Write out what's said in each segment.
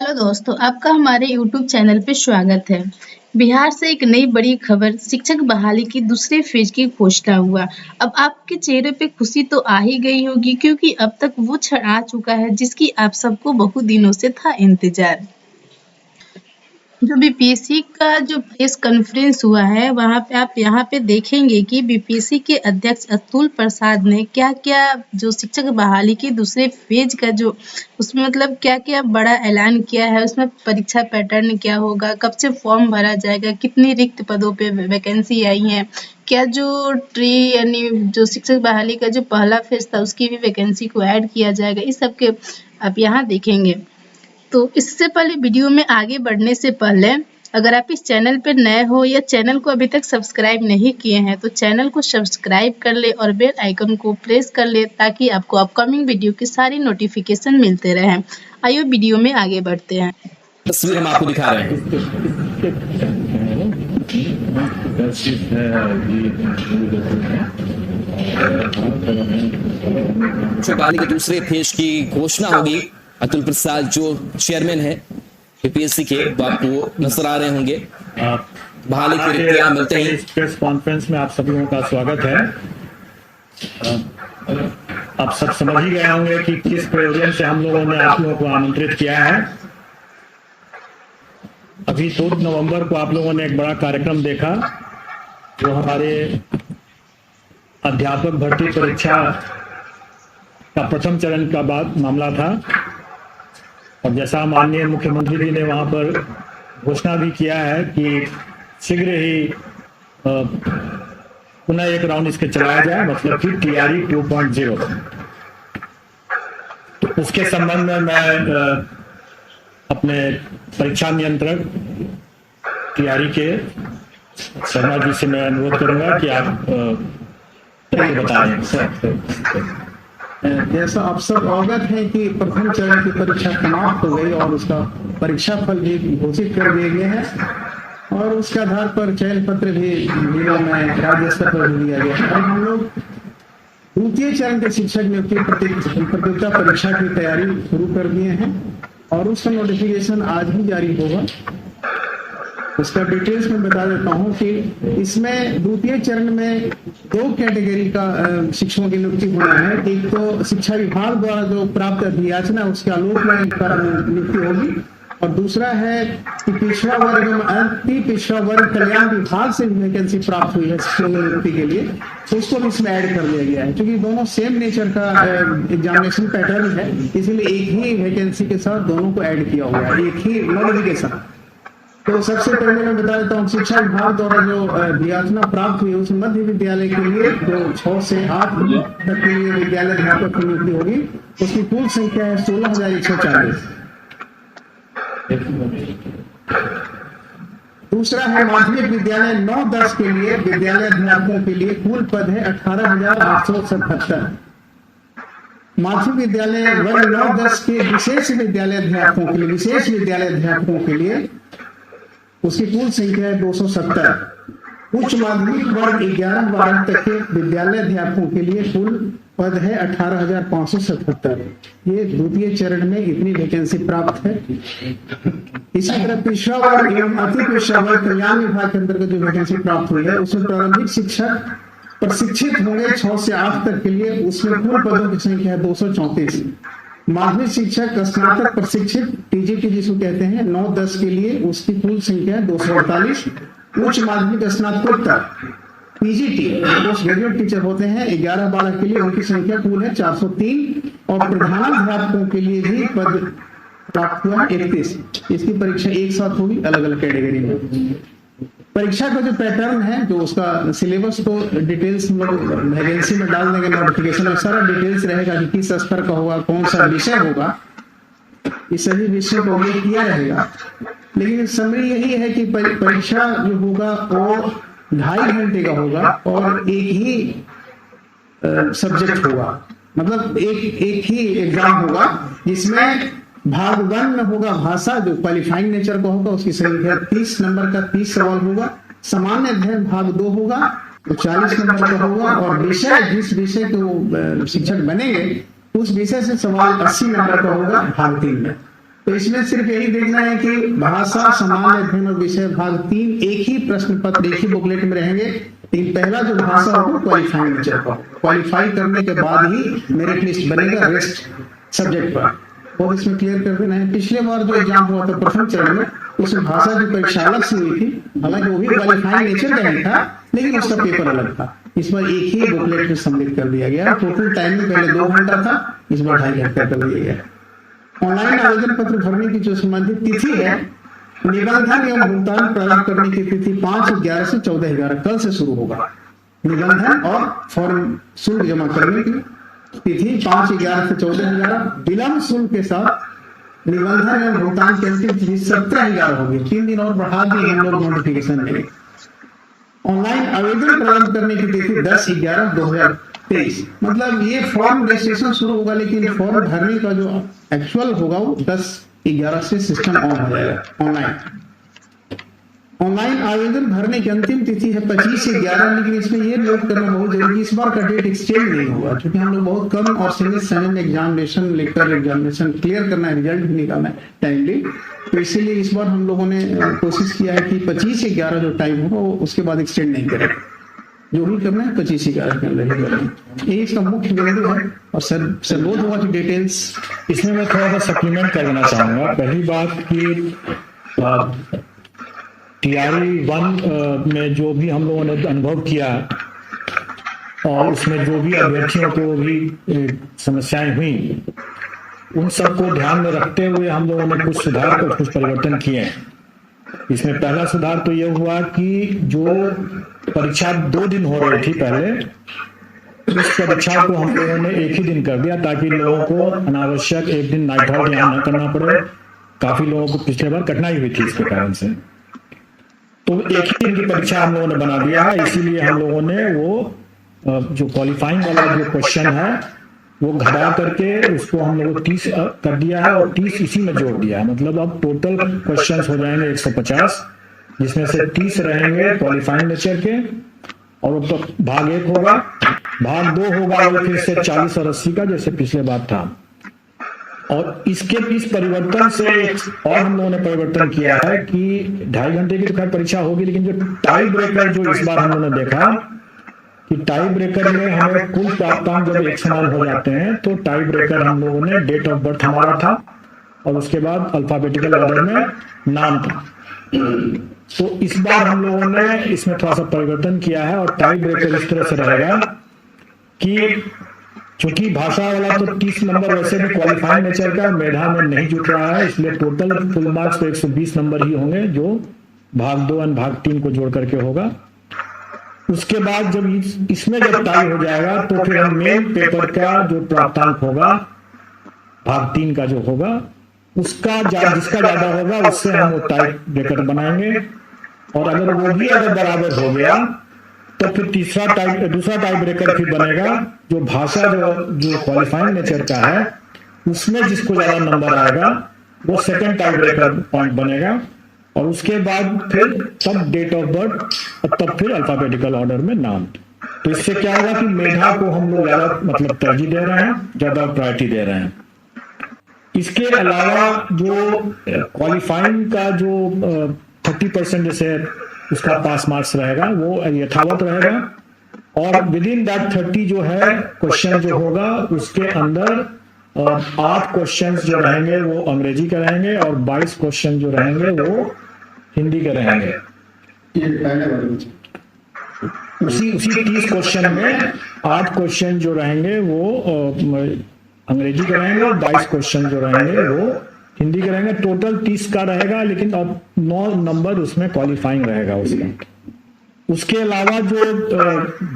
Hello दोस्तों, आपका हमारे YouTube चैनल पे स्वागत है। बिहार से एक नई बड़ी खबर, शिक्षक बहाली की दूसरे फेज की घोषणा हुआ। अब आपके चेहरे पे खुशी तो आ ही गई होगी, क्योंकि अब तक वो क्षण आ चुका है जिसकी आप सबको बहुत दिनों से था इंतजार। जो बीपीएससी का जो प्रेस कॉन्फ्रेंस हुआ है, वहाँ पे आप यहाँ पे देखेंगे कि बीपीएससी के अध्यक्ष अतुल प्रसाद ने क्या-क्या जो शिक्षक बहाली के दूसरे फेज का जो उसमें मतलब क्या-क्या बड़ा ऐलान किया है, उसमें परीक्षा पैटर्न क्या होगा, कब से फॉर्म भरा जाएगा, कितनी रिक्त पदों पे वैकेंसी आई है, क्या जो यानी जो शिक्षक बहाली का जो पहला फेज था उसकी भी वैकेंसी को ऐड किया जाएगा, इस सब के आप यहाँ देखेंगे। तो इससे पहले वीडियो में आगे बढ़ने से पहले अगर आप इस चैनल पर नए हो या चैनल को अभी तक सब्सक्राइब नहीं किए हैं तो चैनल को सब्सक्राइब कर ले और बेल आइकन को प्रेस कर ले ताकि आपको अपकमिंग वीडियो की सारी नोटिफिकेशन मिलते रहें। आइए वीडियो में आगे बढ़ते हैं। तस्वीर हम आपको दिखा रहे हैं। बहाली के दूसरे फेज की घोषणा होगी। अतुल प्रसाद जो चेयरमैन है बीपीएससी के, वो आपको नजर आ रहे होंगे। बहाली की रिक्तियां मिलते ही प्रेस कॉन्फ्रेंस में आप सभी लोगों का स्वागत है। आप सब समझ ही गए होंगे कि किस प्रयोजन से हम लोगों ने आप लोगों को आमंत्रित किया है। अभी 2 नवंबर को आप लोगों ने एक बड़ा कार्यक्रम देखा जो हमारे अध्यापक भर्ती परीक्षा का प्रथम चरण का बाद मामला था, और जैसा माननीय मुख्यमंत्री जी ने वहां पर घोषणा भी किया है कि शीघ्र ही पुनः एक राउंड इसके चलाया जाए, मतलब कि टीआरई 2.0। तो उसके संबंध में मैं अपने परीक्षा नियंत्रक टीआरई के शर्मा जी से मैं अनुरोध करूंगा कि आप बताएं। जैसा आप सब अवगत है कि प्रथम चरण की परीक्षा समाप्त हो गई और उसका परीक्षा फल भी घोषित कर दिए गए हैं और उसके आधार पर चयन पत्र भी जिलों में राज्य स्तर पर दिया गया है। हम लोग द्वितीय चरण के शिक्षक नियुक्ति प्रतियोगिता परीक्षा की तैयारी शुरू कर दिए हैं और उसका नोटिफिकेशन आज ही जारी होगा। उसका डिटेल्स में बता देता हूं कि इसमें द्वितीय चरण में 2 कैटेगरी का शिक्षकों की नियुक्ति होना है। एक तो शिक्षा विभाग द्वारा जो प्राप्त अधियाचना उसके आलोक में नियुक्ति होगी, और दूसरा है कि पिछड़ा वर्ग में अति पिछड़ा वर्ग कल्याण विभाग से वैकेंसी प्राप्त हुई है शिक्षकों की नियुक्ति के लिए, तो उसको भी इसमें ऐड कर लिया गया है। क्योंकि दोनों सेम नेचर का एग्जामिनेशन पैटर्न है, इसलिए एक ही वैकेंसी के साथ दोनों को ऐड किया हुआ है, एक ही नोटिफिकेशन। तो सबसे पहले मैं बता देता हूँ शिक्षा विभाग द्वारा जो अधियाचना प्राप्त हुई उस मध्य विद्यालय के लिए जो 6 से 8 तक के लिए विद्यालय अध्यापक की नियुक्ति होगी, उसकी कुल संख्या है 16,140। दूसरा है माध्यमिक विद्यालय 9-10 के लिए विद्यालय अध्यापकों के लिए कुल पद है 18,877। माध्यमिक विद्यालय वर्ग 9-10 के विशेष विद्यालय अध्यापकों के लिए उसकी कुल संख्या है 270। उच्च माध्यमिक वर्ग 11-12 तक के विद्यालय अध्यापकों के लिए कुल पद है 18,577। ये द्वितीय चरण में इतनी वैकेंसी प्राप्त है। इसी तरह पिछड़ा वर्ग एवं अति पिछड़ा वर्ग कल्याण विभाग के अंतर्गत जो वैकेंसी प्राप्त हुई है उसमें प्रारंभिक शिक्षक प्रशिक्षित होंगे 6 से 8 तक के लिए, उसमें कुल पदों की संख्या है 234। माध्यमिक शिक्षक स्नातक प्रशिक्षित टीजीटी जिसको कहते हैं 9-10 के लिए उसकी कुल संख्या है 248। उच्च माध्यमिक स्नातकोत्तर पीजीटी पोस्ट ग्रेजुएट टीचर होते हैं 11-12 के लिए, उनकी संख्या कुल है 403। और प्रधानाध्यापकों के लिए भी पद प्राप्त हुआ 31। इसकी परीक्षा एक साथ होगी अलग अलग कैटेगरी में। परीक्षा का जो पैटर्न है, जो उसका सिलेबस को डिटेल्स हम लोग वैकेंसी में डाल देंगे, नोटिफिकेशन में सारा डिटेल्स रहेगा कि किस स्तर का होगा, कौन सा विषय होगा, इस सभी विषय को उल्लेख किया रहेगा। लेकिन समरी यही है कि परीक्षा जो होगा वो 2.5 घंटे का होगा और एक ही सब्जेक्ट होगा, मतलब एक ही एग्जाम होगा जिसमें भाग 1 में होगा भाषा जो क्वालिफाइंग नेचर का होगा, उसकी संख्या 30 नंबर का 30 सवाल होगा। सामान्य अध्ययन भाग 2 होगा तो 40 नंबर का होगा, और विषय जिस विषय के शिक्षक बनेंगे उस विषय से सवाल 80 नंबर का होगा भाग 3 में। तो इसमें सिर्फ यही देखना है कि भाषा सामान्य अध्ययन और विषय भाग 3 एक ही प्रश्न पत्र एक ही बुकलेट में रहेंगे, लेकिन पहला जो भाषा होगा क्वालिफाइंग नेचर का, क्वालिफाई करने के बाद ही मेरिट लिस्ट बनेगा रेस्ट सब्जेक्ट पर। और इसमें क्लियर कर देना है, पिछले बार जो एग्जाम हुआ था प्रथम चरण में, उसमें भाषा की परीक्षा अलग से हुई थी, हालांकि वो भी क्वालिफाइंग नेचर का ही था, लेकिन उसका पेपर अलग था। इस बार एक ही बुकलेट में सम्मिलित कर दिया गया। टोटल टाइमिंग पहले 2 घंटा था, इस बार 2.5 घंटा कर दिया गया। ऑनलाइन आवेदन पत्र भरने की जो संबंधित तिथि है, निबंधन एवं भुगतान प्रारंभ करने की तिथि 5/11 से 14/11 कल से शुरू होगा। निबंधन और फॉर्म शुल्क जमा करने की तिथि 5/11 से 14/11, विलंब शुल्क के साथ निबंधन एवं भुगतान की अंतिम तिथि 17/11 होगी। 3 दिन और बढ़ा दी हम लोग नोटिफिकेशन में। ऑनलाइन आवेदन प्रारंभ करने की तिथि 10/11/2023, मतलब ये फॉर्म रजिस्ट्रेशन शुरू होगा, लेकिन फॉर्म भरने का जो एक्चुअल होगा वो 10/11 से सिस्टम ऑन हो जाएगा। ऑनलाइन आवेदन भरने की अंतिम तिथि है 25/11, लेकिन इसमें ये नोट करना बहुत जरूरी, इस बार का डेट एक्सटेंड नहीं हुआ, क्योंकि हम लोग बहुत कम और सीमित समय में एग्जामिनेशन लेकर एग्जामिनेशन क्लियर करना है, रिजल्ट भी निकालना है टाइमली। तो इसीलिए इस बार हम लोगों ने कोशिश किया है कि 25/11 जो टाइम होगा वो उसके बाद एक्सटेंड नहीं करें, जो भी करना है 25/11 के अंदर ही करना है। ये इसका मुख्य बिंदु है। और सर बहुत होगा कि डिटेल्स इसमें मैं थोड़ा सा सप्लीमेंट कर देना चाहूंगा। पहली बात कि TRE 1 में जो भी हम लोगों ने अनुभव किया और उसमें जो भी अभ्यर्थियों को भी समस्याएं हुई, उन सबको ध्यान में रखते हुए हम लोगों ने कुछ सुधार और कुछ परिवर्तन किए हैं। इसमें पहला सुधार तो ये हुआ कि जो परीक्षा 2 दिन हो रही थी पहले, उस परीक्षा को हम लोगों ने एक ही दिन कर दिया, ताकि लोगों को अनावश्यक एक दिन नाइट हॉल्ट यहाँ न करना पड़े। काफी लोगों को पिछले बार कठिनाई हुई थी इसके कारण से, तो एक ही दिन की परीक्षा हम लोगों ने बना दिया है। इसीलिए हम लोगों ने वो जो क्वालिफाइंग वाला जो क्वेश्चन है वो घटा करके उसको हम लोगों 30 कर दिया है और 30 इसी में जोड़ दिया है। मतलब अब टोटल क्वेश्चंस हो जाएंगे 150, जिसमें से 30 रहेंगे क्वालिफाइंग नेचर के, और तो भाग 1 होगा, भाग 2 होगा वो फिर से 40 और 80 का, जैसे पिछले बार था। और इसके इस परिवर्तन से और हम लोगों ने परिवर्तन किया है कि 2.5 घंटे की तो खैर परीक्षा होगी, लेकिन जो टाई ब्रेकर जो इस बार हम लोगों ने देखा कि टाई ब्रेकर में हमें कुल प्राप्तांक जब एक समान हो जाते हैं, तो टाई ब्रेकर हम लोगों ने डेट ऑफ बर्थ हमारा था और उसके बाद अल्फाबेटिकल ऑर्डर में नाम था। तो इस बार हम लोगों ने इसमें थोड़ा सा परिवर्तन किया है और टाई ब्रेकर इस तरह से रहेगा कि चूंकि भाषा वाला तो 30 नंबर वैसे भी क्वालिफाइंग नेचर का मेधा में नहीं जुट रहा है, इसलिए टोटल फुल मार्क्स तो 120 नंबर ही होंगे, जो भाग 2 और भाग 3 को जोड़ करके होगा। उसके बाद जब इसमें जब टाई हो जाएगा तो फिर हम मेन पेपर का जो प्राप्तांक होगा भाग 3 का जो होगा उसका जिसका ज्यादा होगा उससे हम वो टाई ब्रेकर बनाएंगे, और अगर वो भी अगर बराबर हो गया तो फिर दूसरा टाई ब्रेकर फिर बनेगा, जो भाषा जो क्वालिफाइंग नेचर का है उसमें जिसको ज्यादा नंबर आएगा वो सेकंड टाई ब्रेकर पॉइंट बनेगा, और उसके बाद फिर तब डेट ऑफ बर्थ और तब फिर अल्फाबेटिकल ऑर्डर में नाम। तो इससे क्या होगा कि मेधा को हम लोग ज्यादा मतलब तरजीह दे रहे हैं, ज्यादा प्रायोरिटी दे रहे हैं। इसके अलावा जो क्वालिफाइंग का जो 30% जैसे उसका पास मार्क्स रहेगा वो यथावत रहेगा, और विद इन दैट 30 जो है क्वेश्चन जो होगा उसके अंदर 8 क्वेश्चन जो रहेंगे वो अंग्रेजी के रहेंगे और 22 क्वेश्चन जो रहेंगे वो हिंदी के रहेंगे। उसी 30 क्वेश्चन में 8 क्वेश्चन जो रहेंगे वो अंग्रेजी के रहेंगे और 22 क्वेश्चन जो रहेंगे वो हिंदी के रहेंगे। टोटल 30 का रहेगा, लेकिन अब 9 नंबर उसमें क्वालिफाइंग रहेगा उसका। उसके अलावा जो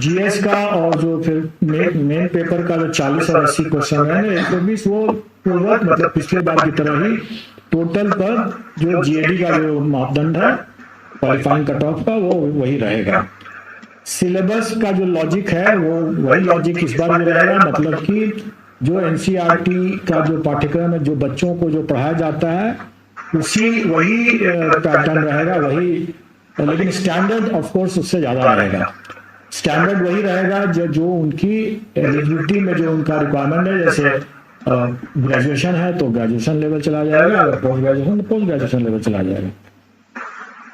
जीएस का और जो फिर मेन पेपर का जो 40 और 80 क्वेश्चन रहेंगे 120 वो पूर्वक मतलब पिछले बार की तरह ही टोटल पर जो जीएडी का जो मापदंड है क्वालिफाइंग कट ऑफ का वो वही रहेगा। सिलेबस का जो लॉजिक है वो वही लॉजिक इस बार में रहेगा, मतलब कि जो एनसीईआरटी का जो पाठ्यक्रम है जो बच्चों को जो पढ़ाया जाता है वही पैटर्न रहेगा, वही, लेकिन स्टैंडर्ड ऑफ कोर्स उससे ज्यादा रहेगा। स्टैंडर्ड वही रहेगा जो उनकी एलिजिबिलिटी में जो उनका रिक्वायरमेंट है, जैसे ग्रेजुएशन है तो ग्रेजुएशन लेवल चला जाएगा, अगर पोस्ट ग्रेजुएशन तो पोस्ट ग्रेजुएशन लेवल चला जाएगा।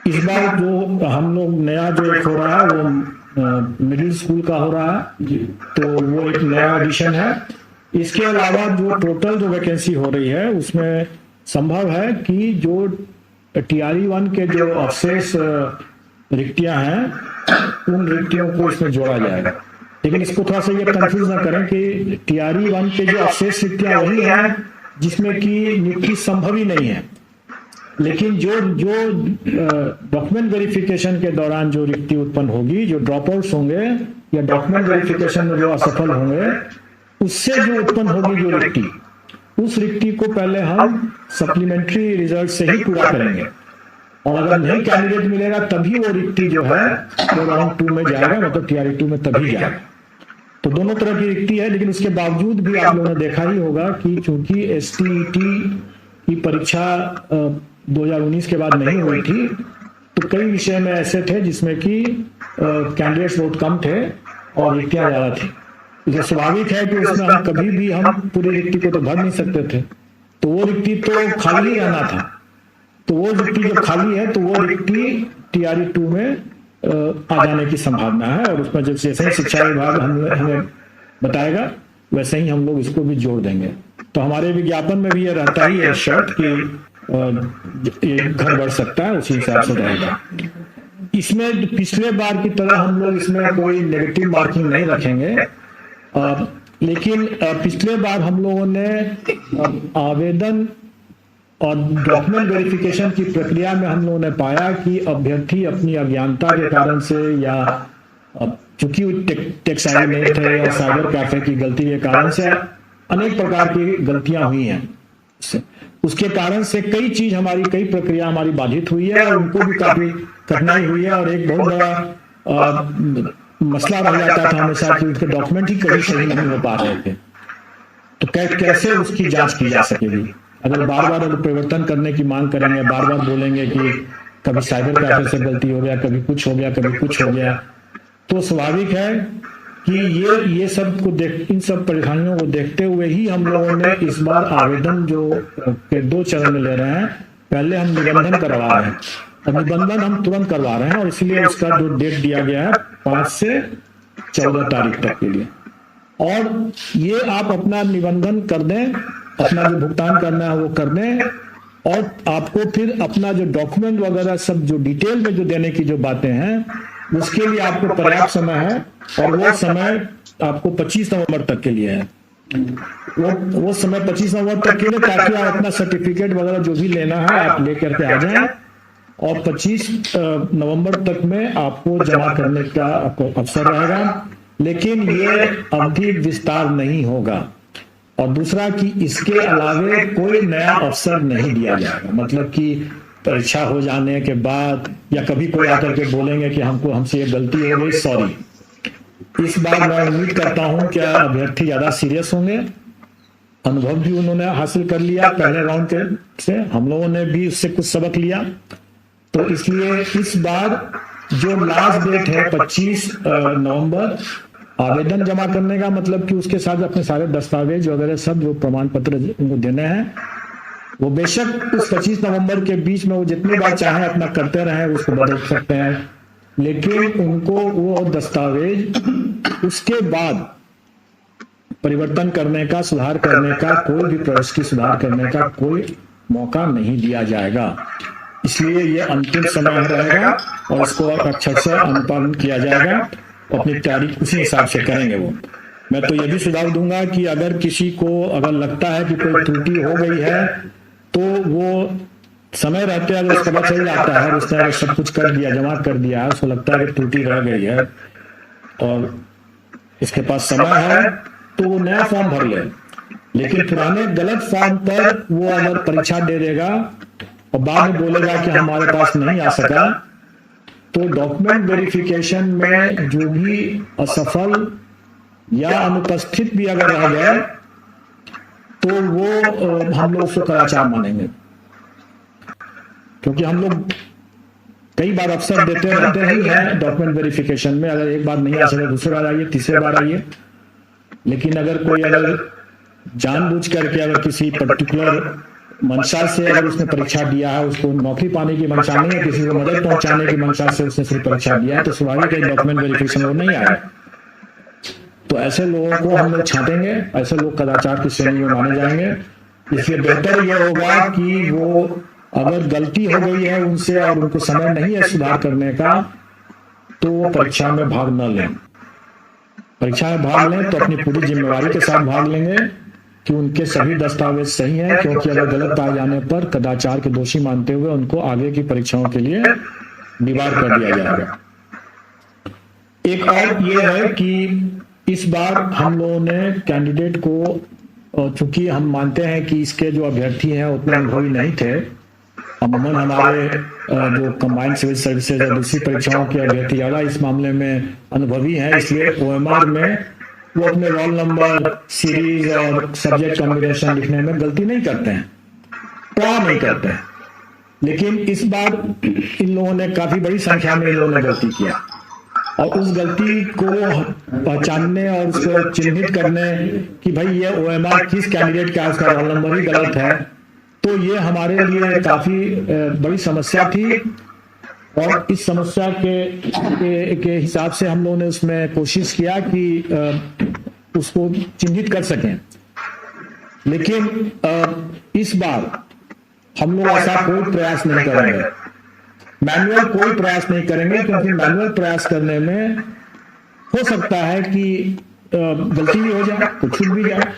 इस बार जो हम लोग नया जो एक हो रहा है वो मिडिल स्कूल का हो रहा है, तो वो एक नया एडिशन है। इसके अलावा जो टोटल जो वैकेंसी हो रही है उसमें संभव है कि जो TRE-1 के जो अवशेष रिक्तियां हैं उन रिक्तियों को इसमें जोड़ा जाएगा। लेकिन इसको थोड़ा सा ये कंफ्यूज ना करें कि TRE-1 के जो अवशेष रिक्तियां वही हैं जिसमें कि नियुक्ति संभव ही नहीं है, लेकिन जो डॉक्यूमेंट वेरिफिकेशन के दौरान जो रिक्ति उत्पन्न होगी, जो ड्रॉप आउट्स होंगे या डॉक्यूमेंट वेरिफिकेशन में जो असफल होंगे, उससे जो उत्पन्न होगी जो रिक्ति, उस रिक्ति को पहले हम सप्लीमेंट्री रिजल्ट से ही पूरा करेंगे, और अगर नहीं कैंडिडेट मिलेगा तभी वो रिक्ति जो है वो राउंड 2 में जाएगा, मतलब TRE-2 में तभी जाएगा। तो दोनों तरह की रिक्ति है, लेकिन उसके बावजूद भी आप लोगों ने देखा ही होगा कि चूंकि STET की परीक्षा 2019 के बाद नहीं हुई थी, तो कई विषय में ऐसे थे जिसमें कि कैंडिडेट्स बहुत कम थे और रिक्तियां ज्यादा थी। इसलिए स्वाभाविक है कि उसमें हम कभी भी हम पूरी रिक्ति को तो भर नहीं सकते थे, तो वो रिक्ति तो खाली ही रहना था। तो वो रिक्ति जब खाली है तो वो रिक्ति TRE-2 में आ जाने की संभावना है, और उसमें जब जैसे ही शिक्षा विभाग हमें बताएगा वैसे ही हम लोग इसको भी जोड़ देंगे। तो हमारे विज्ञापन में भी ये रहता ही है शर्त कि ये घर बढ़ सकता है, उसी हिसाब से रहेगा। इसमें पिछले बार की तरह हम लोग इसमें कोई नेगेटिव मार्किंग नहीं रखेंगे, लेकिन पिछले बार हम लोगों ने आवेदन और डॉक्यूमेंट वेरिफिकेशन की प्रक्रिया में हम लोगों ने पाया कि अभ्यर्थी अपनी अज्ञानता के कारण से, या चूंकि टेक्स आई नहीं थे या साइबर कैफे की गलती के कारण से अनेक प्रकार की गलतियां हुई हैं। उसके कारण से कई प्रक्रिया हमारी बाधित हुई है और उनको भी काफी कठिनाई हुई है, और एक बहुत बड़ा मसला रह जाता था हमेशा कि उसके डॉक्यूमेंट ही कभी सही नहीं हो पा रहे थे। तो कैसे उसकी जांच की जा सकेगी? अगर बार बार परिवर्तन करने की मांग करेंगे, बार बार बोलेंगे कि कभी साइबर कैफे से गलती हो गया, कभी कुछ हो गया, कभी कुछ हो गया, तो स्वाभाविक है कि ये सब को इन सब परेशानियों को देखते हुए ही हम लोगों ने इस बार आवेदन जो के 2 चरण में ले रहे हैं। पहले हम निबंधन करवा रहे हैं, और निबंधन हम तुरंत करवा रहे हैं, और इसलिए उसका जो डेट दिया गया है 5 से 14 तारीख तक के लिए। और ये आप अपना निबंधन कर दें, अपना जो भुगतान करना है वो कर दें, और आपको फिर अपना जो डॉक्यूमेंट वगैरह सब जो डिटेल में जो देने की जो बातें हैं उसके लिए आपको पर्याप्त समय है, और वो समय आपको 25 नवंबर तक के लिए है। वो समय 25 नवंबर तक के लिए, ताकि आप अपना सर्टिफिकेट वगैरह जो भी लेना है आप लेकर के आ जाएं, और 25 नवंबर तक में आपको जमा करने का आपको अवसर रहेगा। लेकिन ये अवधि विस्तार नहीं होगा, और दूसरा कि इसके अलावे कोई नया अवसर नहीं दिया जाएगा। मतलब कि परीक्षा हो जाने के बाद या कभी कोई आकर के बोलेंगे कि हमसे ये गलती हो गई, सॉरी। इस बार मैं उम्मीद करता हूं कि अभ्यर्थी ज्यादा सीरियस होंगे, अनुभव भी उन्होंने हासिल कर लिया पहले राउंड के से, हम लोगों ने भी उससे कुछ सबक लिया। तो इसलिए इस बार जो लास्ट डेट है 25 नवंबर आवेदन जमा करने का, मतलब कि उसके साथ अपने सारे दस्तावेज वगैरह सब जो प्रमाण पत्र उनको देने हैं, वो बेशक उस 25 नवंबर के बीच में वो जितनी बार चाहे अपना करते रहे, उसको बदल सकते हैं, लेकिन उनको वो दस्तावेज उसके बाद परिवर्तन करने का, सुधार करने का, कोई भी प्रविष्टि सुधार करने का कोई मौका नहीं दिया जाएगा। इसलिए ये अंतिम समय रहेगा और इसको अक्षर से अनुपालन किया जाएगा, अपनी तारीख उसी हिसाब से करेंगे वो। मैं तो ये भी सुझाव दूंगा कि अगर किसी को अगर लगता है कि कोई त्रुटि हो गई है तो वो समय रहते अगर उसको पता चल जाता है, उसने अगर सब कुछ कर दिया, जमा कर दिया है, उसको लगता है कि त्रुटि रह गई है और इसके पास समय है, तो वो नया फॉर्म भर ले। लेकिन पुराने गलत फॉर्म पर वो अगर परीक्षा दे देगा और बाद में बोलेगा कि हमारे पास नहीं आ सका, तो डॉक्यूमेंट वेरिफिकेशन में जो भी असफल या अनुपस्थित भी अगर रह गए तो वो हम लोग उसको कदाचार मानेंगे, क्योंकि हम लोग कई बार अवसर देते रहते ही हैं डॉक्यूमेंट वेरिफिकेशन में। अगर एक बार नहीं आ सके दूसरी बार आइए, तीसरी बार आइए। लेकिन अगर कोई जानबूझ करके अगर किसी पर्टिकुलर मंशा से अगर उसने परीक्षा दिया है, उसको नौकरी पाने की मंशा नहीं है, किसी को मदद पहुंचाने की मंशा से उसने सिर्फ परीक्षा दिया है, तो स्वाभाविक है डॉक्यूमेंट वेरिफिकेशन वो नहीं आएगा। तो ऐसे लोगों को हम लोग छांटेंगे, ऐसे लोग कदाचार की श्रेणी में माने जाएंगे। इसलिए बेहतर यह होगा कि वो अगर गलती हो गई है उनसे और उनको समय नहीं है सुधार करने का, तो वो परीक्षा में भाग न लें। परीक्षा में भाग लें तो अपनी पूरी जिम्मेवारी के साथ भाग लेंगे कि उनके सभी दस्तावेज सही हैं, क्योंकि अगर गलत पाए जाने पर कदाचार के दोषी मानते हुए उनको आगे की परीक्षाओं के लिए निवार कर दिया जाएगा। एक और ये है कि इस बार हम लोगों ने कैंडिडेट को, चूंकि हम मानते हैं कि इसके जो अभ्यर्थी हैं उतने अनुभवी नहीं थे, अमूमन हमारे जो कंबाइंड सिविल सर्विसेज और दूसरी परीक्षाओं के अभ्यर्थी ज़्यादा इस मामले में अनुभवी हैं, इसलिए OMR में वो अपने रोल नंबर, सीरीज और सब्जेक्ट कॉम्बिनेशन लिखने में गलती नहीं करते हैं, ट्राई नहीं करते हैं। लेकिन इस बार इन लोगों ने, काफी बड़ी संख्या में इन लोगों ने गलती किया, और उस गलती को पहचानने और उसको चिन्हित करने कि भाई ये OMR किस कैंडिडेट का उसका रोल नंबर ही गलत है, तो ये हमारे लिए काफी बड़ी समस्या थी। और इस समस्या के हिसाब से हम लोगों ने उसमें कोशिश किया कि उसको चिन्हित कर सकें। लेकिन इस बार हम लोग ऐसा कोई प्रयास नहीं करेंगे, मैनुअल कोई प्रयास नहीं करेंगे, क्योंकि मैनुअल प्रयास करने में हो सकता है कि गलती भी हो जाए, कुछ छूट भी जाए,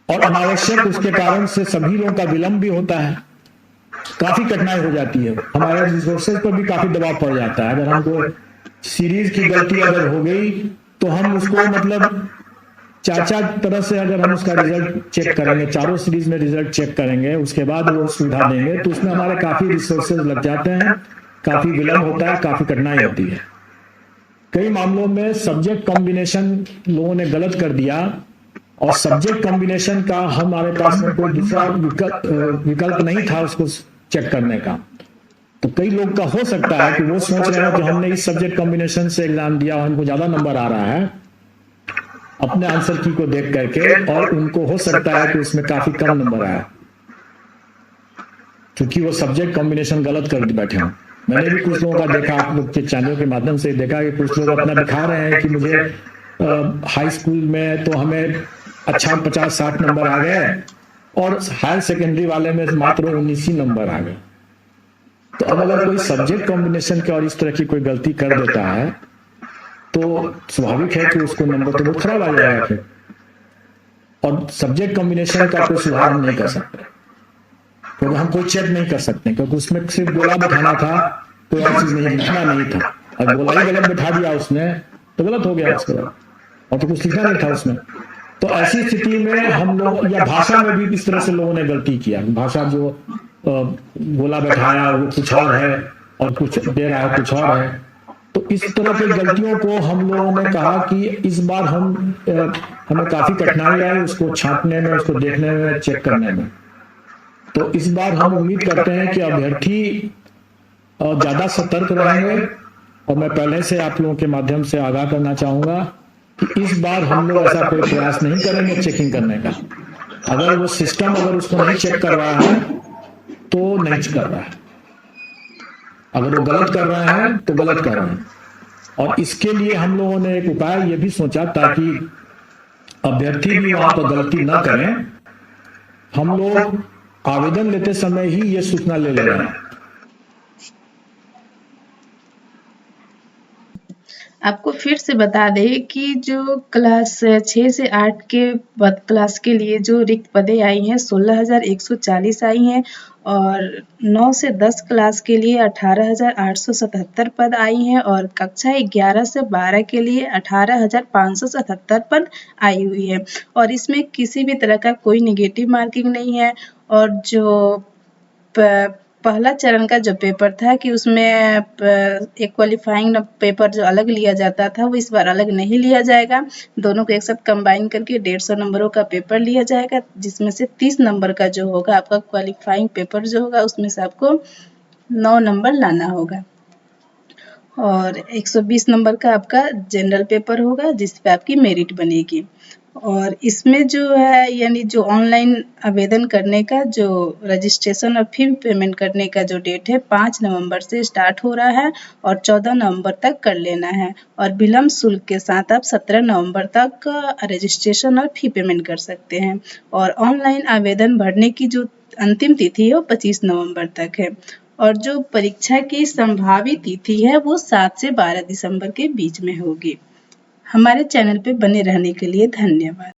और अनावश्यक उसके कारण से सभी लोगों का विलंब भी होता है, काफी कठिनाई हो जाती है, हमारे रिसोर्सेज पर भी काफी दबाव पड़ जाता है। अगर हमको सीरीज की गलती अगर हो गई तो हम उसको मतलब चार तरह से अगर हम उसका रिजल्ट चेक करेंगे, चारों सीरीज में रिजल्ट चेक करेंगे, उसके बाद वो सुविधा देंगे, तो उसमें हमारे काफी रिसोर्सेज लग जाते हैं, काफी विलंब होता है, काफी कठिनाई होती है। कई मामलों में सब्जेक्ट कॉम्बिनेशन लोगों ने गलत कर दिया, और सब्जेक्ट कॉम्बिनेशन का हमारे पास में कोई दूसरा विकल्प नहीं था उसको चेक करने का। तो कई लोग का हो सकता है कि वो सोच रहे हो कि हमने इस सब्जेक्ट कॉम्बिनेशन से एग्जाम दिया और हमको ज्यादा नंबर आ रहा है अपने आंसर की को देख करके, और उनको हो सकता है कि उसमें काफी कम नंबर आया, क्योंकि वो सब्जेक्ट कॉम्बिनेशन गलत कर बैठे हों। मैंने भी कुछ लोगों का देखा, आप लोग के चैनल के माध्यम से देखा कि कुछ लोग अपना दिखा रहे हैं कि मुझे हाई स्कूल में तो हमें अच्छा 50-60 नंबर आ गए, और हायर सेकेंडरी वाले में मात्र 19 ही नंबर आ गए। तो अब अगर कोई सब्जेक्ट कॉम्बिनेशन के और इस तरह की कोई गलती कर देता है, तो स्वाभाविक है कि उसको नंबर तो बहुत खराब आ जाएगा फिर, और सब्जेक्ट कॉम्बिनेशन का कोई सुधार हम नहीं कर सकते, क्योंकि हम कोई चेक नहीं कर सकते, क्योंकि उसमें सिर्फ गोला बैठाना था, कोई और चीज नहीं, लिखना नहीं था। अब गोला ही गलत बैठा दिया उसने तो गलत हो गया उसके बाद, और तो कुछ लिखना नहीं था उसमें। तो ऐसी स्थिति में हम लोग, या भाषा में भी इस तरह से लोगों ने गलती किया, भाषा जो गोला बैठाया वो कुछ और है और कुछ दे रहा है कुछ और है। तो इस तरह की गलतियों को हम लोगों ने कहा कि इस बार हमें काफी कठिनाई आई उसको छांटने में, उसको देखने में, चेक करने में। तो इस बार हम उम्मीद करते हैं कि अभ्यर्थी ज्यादा सतर्क रहेंगे, और मैं पहले से आप लोगों के माध्यम से आगाह करना चाहूंगा कि इस बार हम लोग ऐसा कोई प्रयास नहीं करेंगे चेकिंग करने का। अगर वो सिस्टम अगर उसको नहीं चेक कर रहा है तो नहीं कर रहा है, अगर वो गलत कर रहे हैं तो गलत कर रहे हैं। और इसके लिए हम लोगों ने एक उपाय ये भी सोचा, ताकि अभ्यर्थी भी वहां पर गलती ना करें, हम लोग आवेदन लेते समय ही ये सूचना ले रहे हैं। आपको फिर से बता दें कि जो क्लास 6 से 8 के क्लास के लिए जो रिक्त पदें आई हैं 16,140 आई हैं, और 9 से 10 क्लास के लिए 18,877 पद आई हैं, और कक्षा 11 से 12 के लिए 18,577 पद आई हुई है। और इसमें किसी भी तरह का कोई नेगेटिव मार्किंग नहीं है। और जो पहला चरण का जो पेपर था कि उसमें एक क्वालिफाइंग पेपर जो अलग लिया जाता था वो इस बार अलग नहीं लिया जाएगा, दोनों को एक साथ कंबाइन करके 150 नंबरों का पेपर लिया जाएगा, जिसमें से 30 नंबर का जो होगा आपका क्वालिफाइंग पेपर जो होगा उसमें से आपको 9 नंबर लाना होगा, और 120 नंबर का आपका जनरल पेपर होगा जिस पे आपकी मेरिट बनेगी। और इसमें जो है यानी जो ऑनलाइन आवेदन करने का जो रजिस्ट्रेशन और फी पेमेंट करने का जो डेट है 5 नवंबर से स्टार्ट हो रहा है और 14 नवंबर तक कर लेना है और विलम्ब शुल्क के साथ आप 17 नवंबर तक रजिस्ट्रेशन और फी पेमेंट कर सकते हैं और ऑनलाइन आवेदन भरने की जो अंतिम तिथि है वो 25 नवंबर तक है और जो परीक्षा की संभावित तिथि है वो 7 से 12 दिसंबर के बीच में होगी। हमारे चैनल पे बने रहने के लिए धन्यवाद।